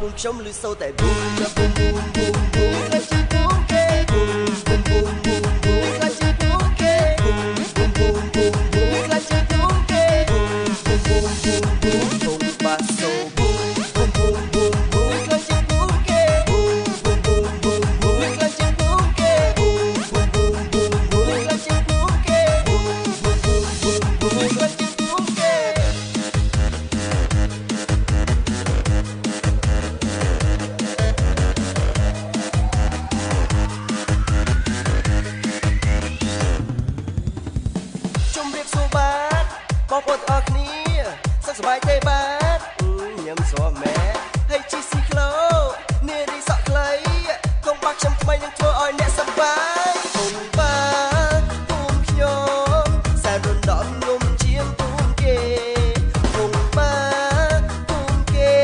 ភូមិខ្ញុំឮសូរតែប៊ូមប៊ូមប៊ូមប៊ូមប៊ូមខ្លាចជាប៊ូមគេប៊ូមប៊ូមប៊ូមប៊ូមប៊ូមខ្លាចជាប៊ូមគេប៊ូមប៊ូមប៊ូមប៊ូមខ្លាចជាប៊ូមគេប៊ូមប៊ូមប៊ូមប៊ូមប៊ូមធំបាសូប៊ូមប៊ូមប៊ូមប៊ូមប៊ូមខ្លាចជាប៊ូមគេប៊ូមប៊ូមប៊ូមប៊ូមប៊ូមខ្លាចជាប៊ូមគេប៊ូមប៊ូមប៊ូមប៊ូមប៊ូមខ្លាចជាប៊ូមគេប៊ូមប៊ូមប៊ូមប៊ូមខ្លាចជាប៊ូមគេបងប្អូនទាំងអស់គ្នាសុខសប្បាយទេបាទញ៉ាំស្រួលម៉ែហើយជីស៊ីក្លូនារីសក់ខ្លីកុំបាក់ខ្ញុំថ្មីនឹងធ្វើឲ្យអ្នកសប្បាយគុំបាទភូមិខ្ញុំសែនរំដំងំជាងភូមិគេគុំបាទភូមិគេ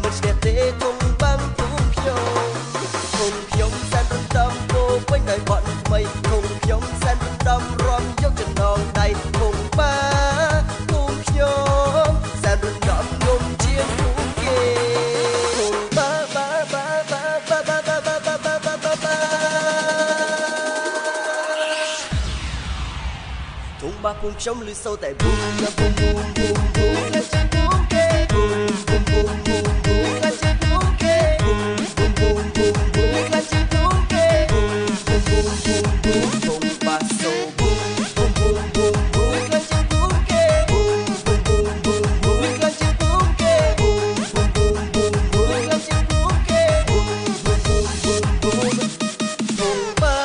មិនស្ទះទេគុំបាំងភូមិខ្ញុំសែនរំដំពោពេញដោយបត់ថ្មីគុំខ្ញុំសែនរំដំរំយកចំណងដៃគុំបាទភូមិខ្ញុំឮសូរតែប៊ូមប៊ូមប៊ូមប៊ូមប៊ូមខ្លាចជាប៊ូមគេប៊ូមប៊ូមប៊ូមប៊ូមប៊ូមខ្លាចជាប៊ូមគេប៊ូមប៊ូមប៊ូមប៊ូមប៊ូមខ្លាចជាប៊ូមគេប៊ូមប៊ូមប៊ូមប៊ូមប៊ូមធំបាសូប៊ូមប៊ូមប៊ូមប៊ូមប៊ូមខ្លាចជាប៊ូមគេប៊ូមប៊ូមប៊ូមប៊ូមប៊ូមខ្លាចជាប៊ូមគេប៊ូមប៊ូមប៊ូមប៊ូមប៊ូមខ្លាចជាប៊ូមគេប៊ូមប៊ូមប៊ូមប៊ូមប៊ូមធំបា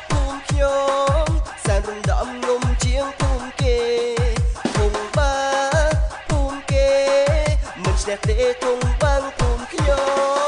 ភូមិខ្ញុំសែនរំដំងំជាងភូមិគេភូមិបាភូមិគេមិនស្ទះទេគង់បាំងភូមិខ្ញុំ